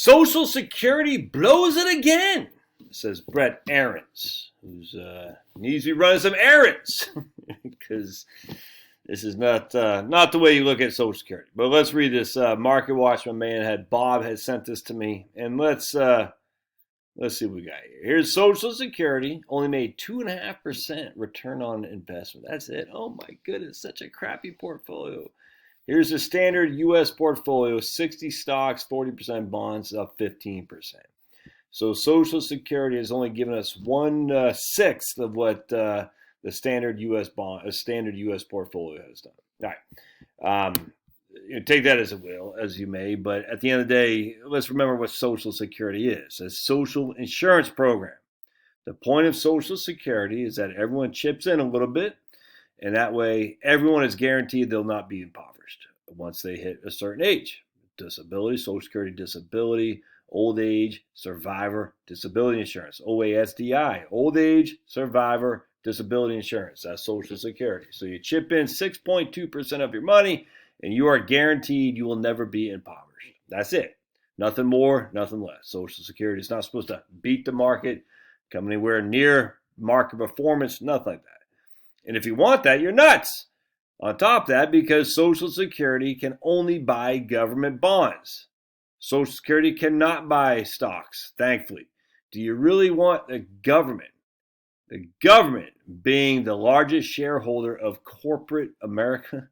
Social Security blows it again, says Brett Aarons, who needs to be running some errands because this is not the way you look at Social Security. But let's read this. Market Watch, my man, Bob had sent this to me, and let's see what we got here. Here's Social Security, only made 2.5% return on investment. That's it. Oh my goodness, such a crappy portfolio. Here's a standard U.S. portfolio, 60 stocks, 40% bonds, up 15%. So Social Security has only given us 1/6 of what the standard U.S. portfolio has done. All right. Take that as you may, but at the end of the day, let's remember what Social Security is. It's a social insurance program. The point of Social Security is that everyone chips in a little bit, and that way everyone is guaranteed they'll not be impoverished once they hit a certain age. Disability, Social Security disability, old age, survivor, disability insurance, OASDI, old age, survivor, disability insurance. That's Social Security. So you chip in 6.2% of your money, and you are guaranteed you will never be impoverished. That's it. Nothing more, nothing less. Social Security is not supposed to beat the market, come anywhere near market performance, nothing like that. And if you want that, you're nuts. On top of that, because Social Security can only buy government bonds. Social Security cannot buy stocks, thankfully. Do you really want the government being the largest shareholder of corporate America?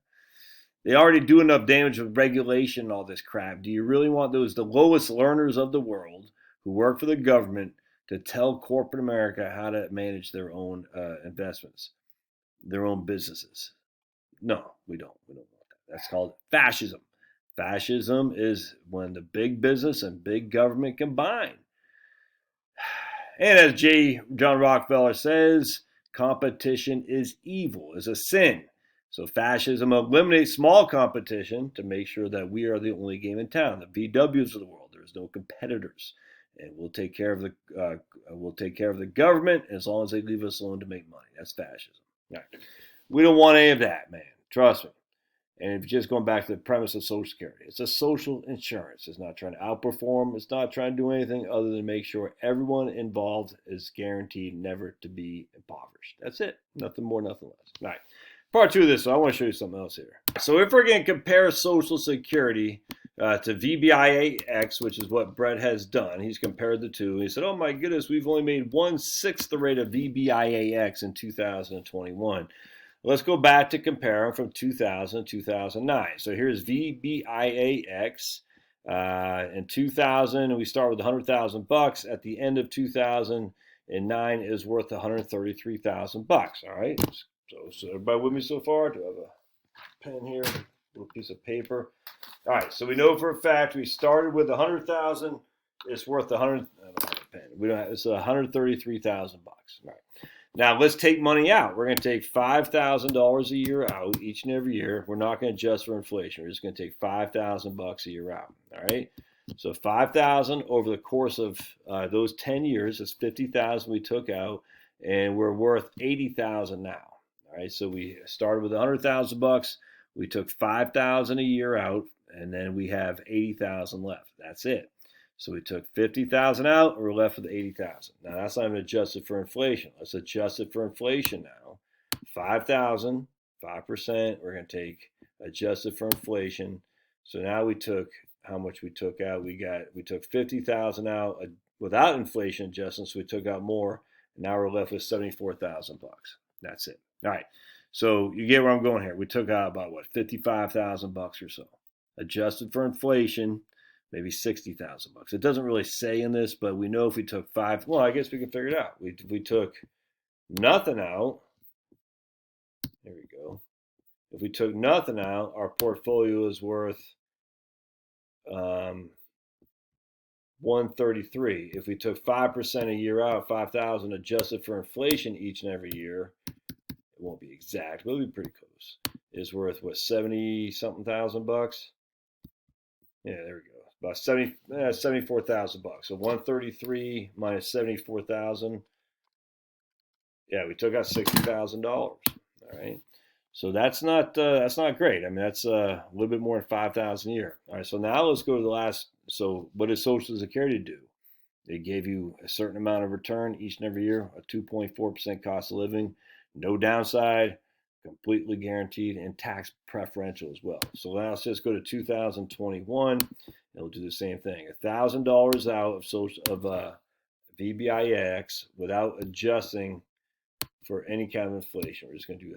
They already do enough damage with regulation and all this crap. Do you really want the lowest learners of the world who work for the government to tell corporate America how to manage their own investments, their own businesses? No, we don't. We don't want that. That's called fascism. Fascism is when the big business and big government combine. And as John Rockefeller says, competition is evil, is a sin. So fascism eliminates small competition to make sure that we are the only game in town. The VWs of the world, there's no competitors, and we'll take care of the government as long as they leave us alone to make money. That's fascism. Right. We don't want any of that, man. Trust me. And if you're just going back to the premise of Social Security, it's a social insurance. It's not trying to outperform. It's not trying to do anything other than make sure everyone involved is guaranteed never to be impoverished. That's it. Nothing more, nothing less. All right. Part 2 of this, so I want to show you something else here. So if we're going to compare Social Security to VBIAX, which is what Brett has done, he's compared the two. He said, oh my goodness, we've only made 1/6 the rate of VBIAX in 2021. Let's go back to compare them from 2000 to 2009. So here's VBIAX. In 2000, we start with $100,000. At the end of 2009, is worth $133,000. All right. So everybody with me so far? Do I have a pen here? A little piece of paper. All right. So we know for a fact we started with $100,000. It's worth $100. I don't have a pen. We don't have. It's $133,000. All right. Now, let's take money out. We're going to take $5,000 a year out each and every year. We're not going to adjust for inflation. We're just going to take $5,000 a year out. All right? So $5,000 over the course of those 10 years, that's $50,000 we took out, and we're worth $80,000 now. All right? So we started with $100,000. We took $5,000 a year out, and then we have $80,000 left. That's it. So we took $50,000 out, and we're left with $80,000. Now that's not even adjusted for inflation. Let's adjust it for inflation now. 5,000, 5%. We're going to take adjusted for inflation. So now we took how much we took out. We took $50,000 out without inflation adjustments. So we took out more. And now we're left with $74,000. That's it. All right. So you get where I'm going here. We took out about what, $55,000 or so, adjusted for inflation. Maybe $60,000. It doesn't really say in this, but we know if we took well, I guess we can figure it out. We took nothing out. There we go. If we took nothing out, our portfolio is worth $133. If we took 5% a year out, $5,000 adjusted for inflation each and every year, it won't be exact, but it'll be pretty close. Is worth what, 70-something thousand bucks? Yeah, there we go. About $74,000. So 133 minus 74,000. Yeah, we took out $60,000. All right. So that's not great. I mean, that's a little bit more than $5,000 a year. All right. So now let's go to the last So what does Social Security do? They gave you a certain amount of return each and every year, a 2.4% cost of living, no downside, completely guaranteed, and tax preferential as well. So now let's just go to 2021. It'll do the same thing. $1,000 out of VBIX without adjusting for any kind of inflation. We're just going to do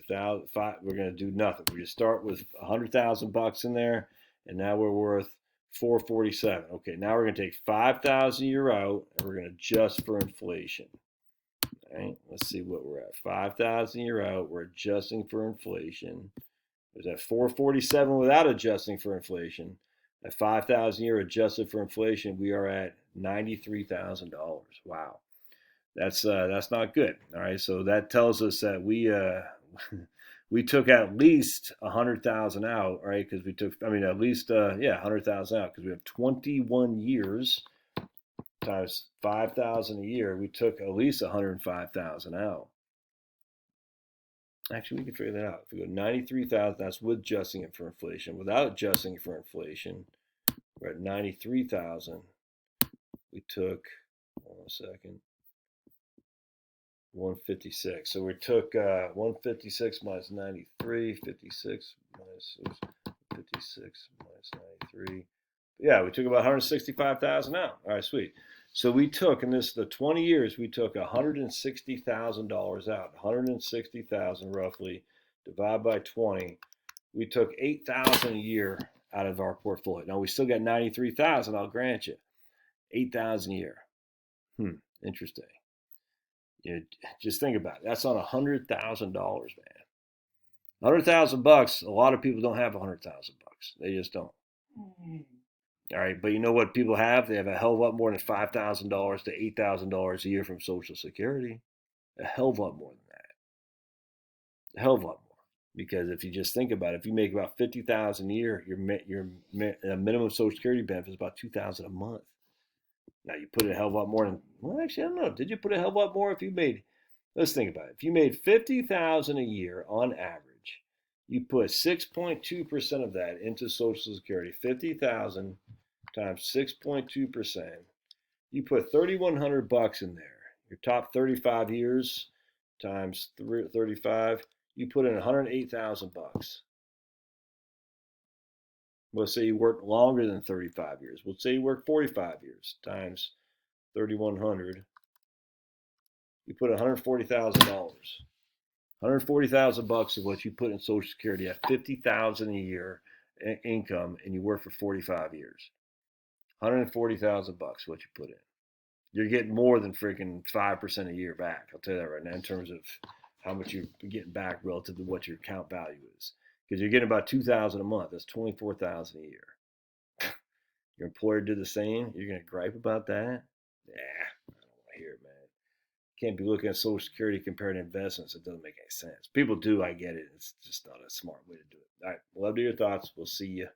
we're going to do nothing. We just start with $100,000 in there, and now we're worth 447. Okay, now we're going to take 5,000 a year out, and we're going to adjust for inflation. All right, let's see what we're at. 5,000 a year out. We're adjusting for inflation. There's at 447 without adjusting for inflation. At 5,000 a year adjusted for inflation, we are at $93,000. Wow. That's not good. All right, so that tells us that we took at least 100,000 out, right? Because we took, at least 100,000 out because we have 21 years times 5,000 a year. We took at least 105,000 out. Actually, we can figure that out. If we go 93,000, that's with adjusting it for inflation. Without adjusting it for inflation, we're at 93,000. We took, hold on a second. 156. So we took 156 minus 93, 56 minus 93. Yeah, we took about 165,000 out. All right, sweet. So we took, in the 20 years, we took $160,000 out. 160,000 roughly, divide by 20. We took 8,000 a year out of our portfolio. Now we still got 93,000, I'll grant you. 8,000 a year. Interesting. Just think about it. That's on $100,000, man. $100,000. A lot of people don't have $100,000. They just don't. All right, but you know what people have? They have a hell of a lot more than $5,000 to $8,000 a year from Social Security. A hell of a lot more than that. A hell of a lot more. Because if you just think about it, if you make about $50,000 a year, your minimum Social Security benefit is about $2,000 a month. Now you put a hell of a lot more than, well, actually, I don't know. Did you put a hell of a lot more if you made, let's think about it. If you made $50,000 a year on average, you put 6.2% of that into Social Security, 50,000 times 6.2%. You put $3,100 in there. Your top 35 years times 35, you put in $108,000. Let's say you work longer than 35 years. Let's say you work 45 years times 3,100. You put $140,000. $140,000 is what you put in Social Security at $50,000 a year income, and you work for 45 years. $140,000 what you put in. You're getting more than freaking 5% a year back. I'll tell you that right now in terms of how much you're getting back relative to what your account value is. Because you're getting about $2,000 a month. That's $24,000 a year. Your employer did the same. You're gonna gripe about that? Yeah, I don't want to hear it, man. You can't be looking at Social Security compared to investments. It doesn't make any sense. People do. I get it. It's just not a smart way to do it. All right. Love to hear your thoughts. We'll see you